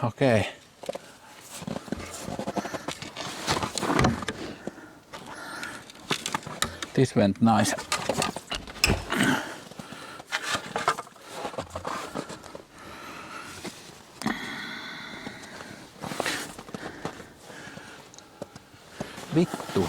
Okay. This went nice. Vittu.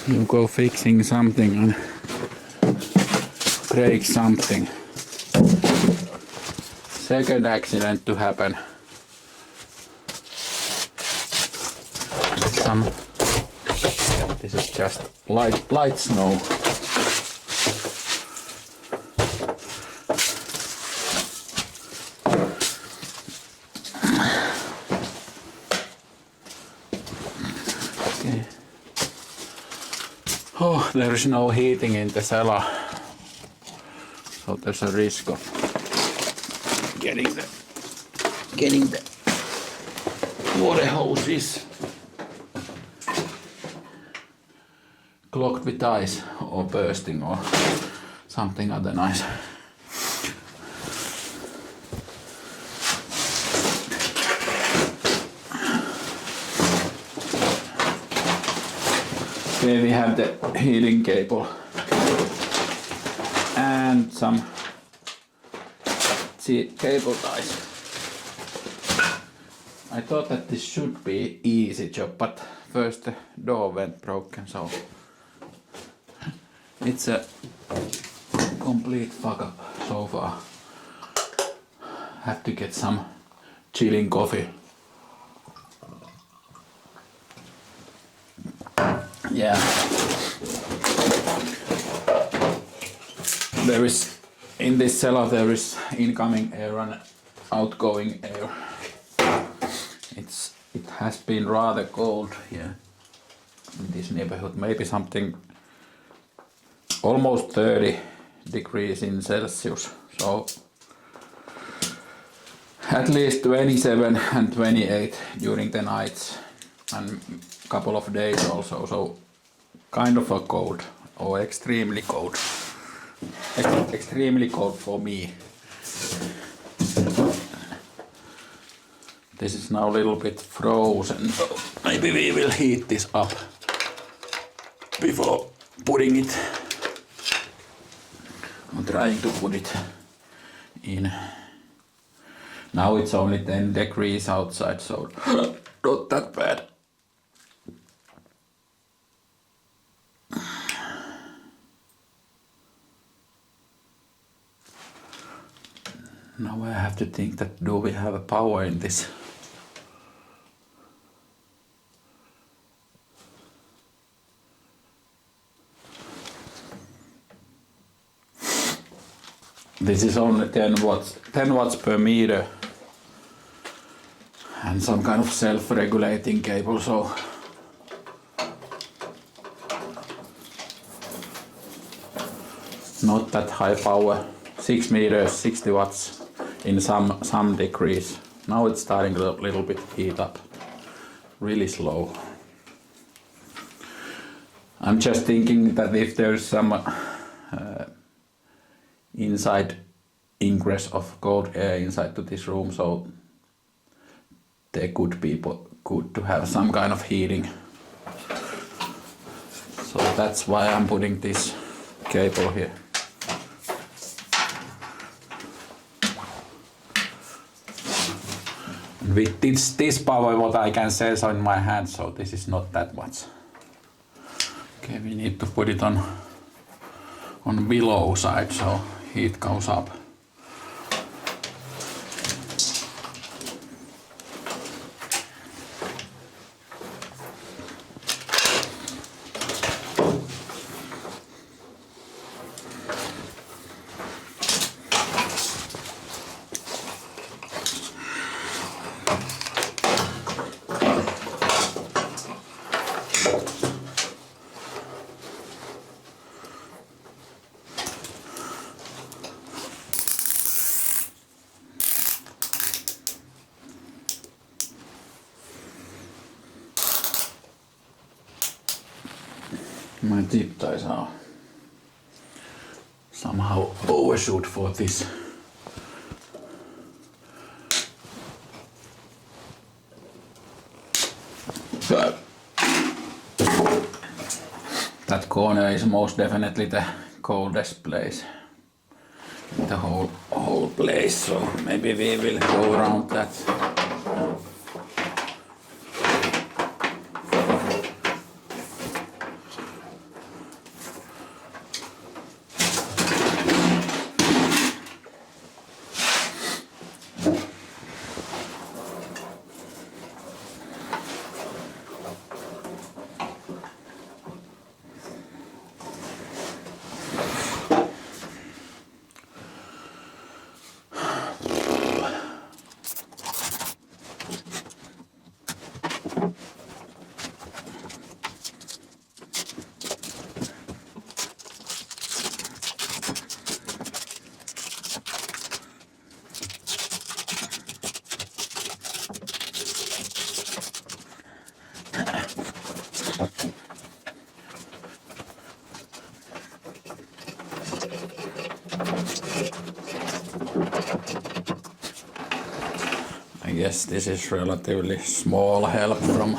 You go fixing something and break something. Second accident to happen. This is just light snow. Okay. Oh, there is no heating in the cellar, so there's a risk of getting the water hoses clogged with ice or bursting or something other nice. Okay, we have the heating cable and some cable ties. I thought that this should be easy job, but first the door went broken, so it's a complete fuck up so far. Have to get some chilling coffee. Yeah. There is, in this cellar there is incoming air and outgoing air. It has been rather cold here in this neighborhood, maybe something almost 30 degrees in Celsius, so at least 27 and 28 during the nights and couple of days also, so kind of a cold or extremely cold. Extremely cold for me. This is now a little bit frozen, so maybe we will heat this up before putting it. I'm trying to put it in. Now it's only 10 degrees outside, so not that bad. Now I have to think that do we have a power in this? This is only 10 watts per meter and some kind of self-regulating cable, so not that high power. 6 meters, 60 watts in some degrees. Now it's starting a little bit heat up, really slow. I'm just thinking that if there's some inside ingress of cold air inside to this room, so there could be good to have some kind of heating. So that's why I'm putting this cable here. And with this power what I can sense in my hand, so this is not that much. Okay, we need to put it on below side, so heat goes up. My zip ties are somehow overshoot for this. That corner is most definitely the coldest place in the whole place, so maybe we will go around that. I guess this is relatively small help from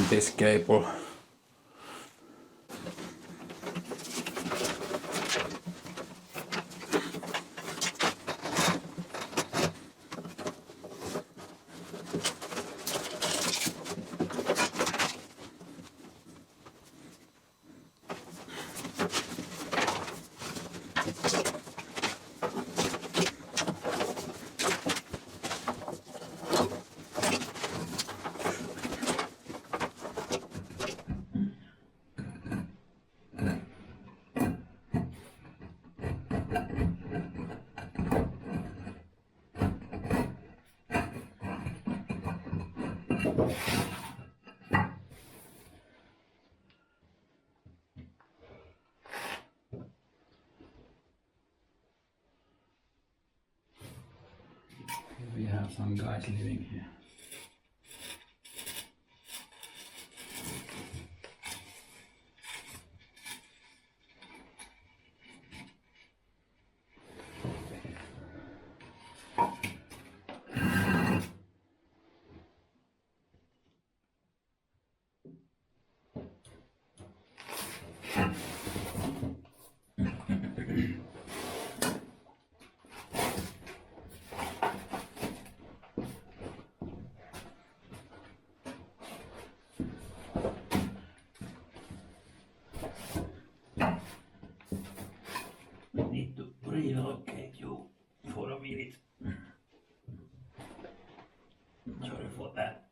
this cable. We have some guys living here. Need to relocate you for a minute. Sorry for that.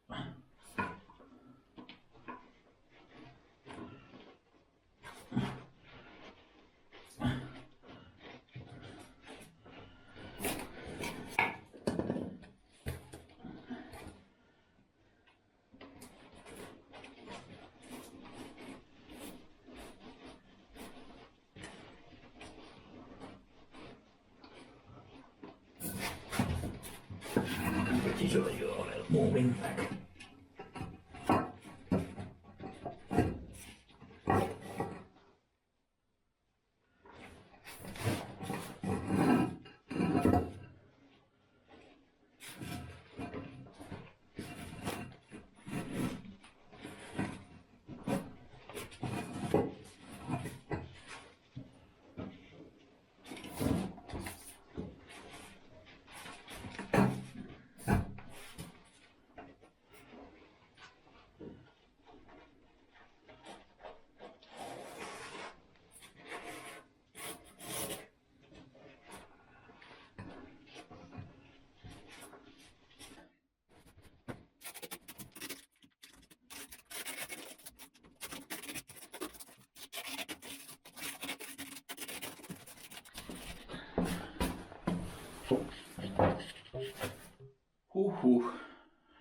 Pretty sure you're moving back.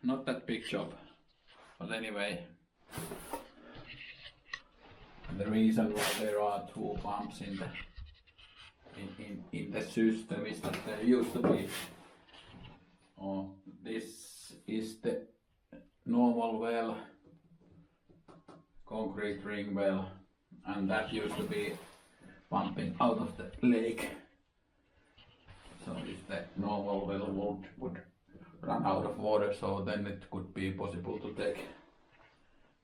Not that big job, but anyway, the reason why there are two pumps in the system is that there used to be, this is the normal well concrete ring well, and that used to be pumping out of the lake. So if the normal well would run out of water, so then it could be possible to take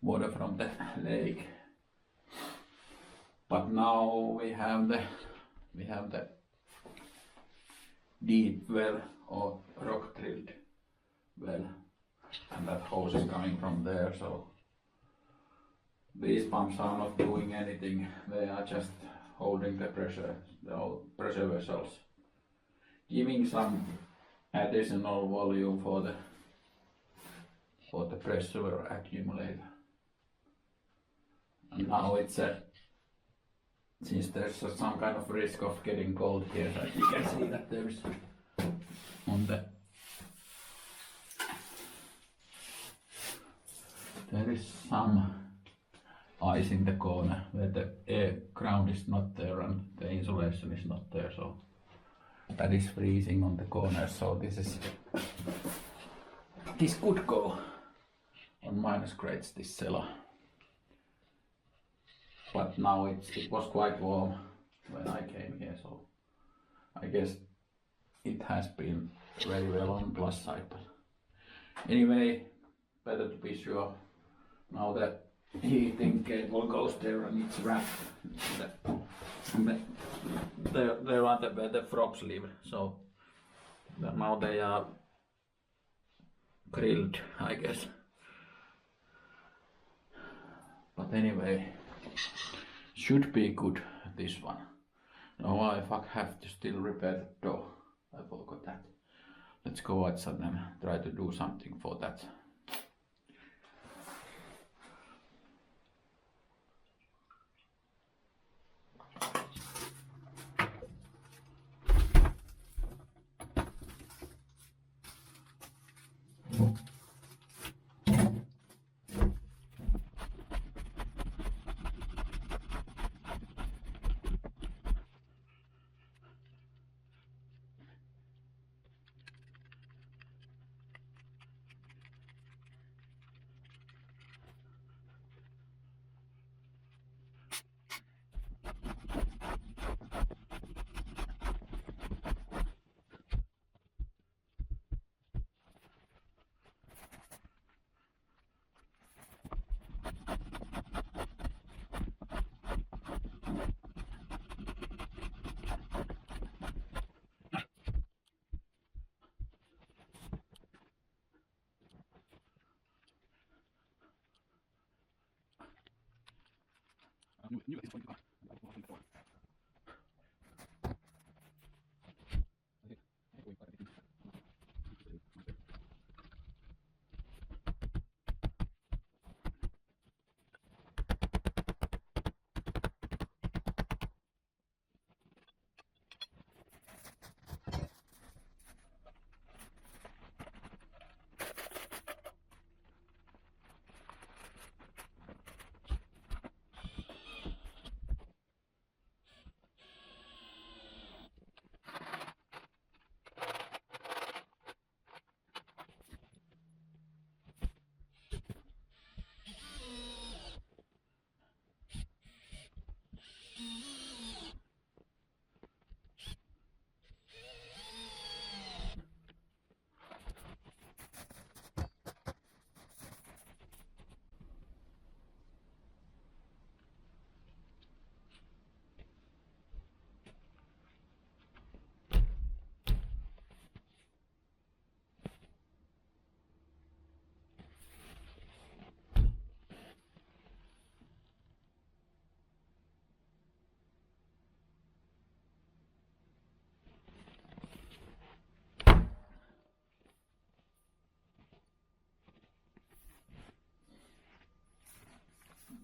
water from the lake. But now we have the deep well or rock drilled well, and that hose is coming from there, so these pumps are not doing anything, they are just holding the pressure, the pressure vessels, giving some additional volume for the pressure accumulator. And now it's since there's some kind of risk of getting cold here, so you can see that there is there is some ice in the corner where the air ground is not there and the insulation is not there, so that is freezing on the corner. So this could go on minus grades, this cellar. But now it was quite warm when I came here, so I guess it has been very well on plus side. But anyway, better to be sure. Now that heating cable goes there and it's wrapped. There are the frog sleeve, so now they are grilled, I guess. But anyway, should be good, this one. Now I have to still repair the door. I forgot that. Let's go outside and try to do something for that.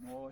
Moi.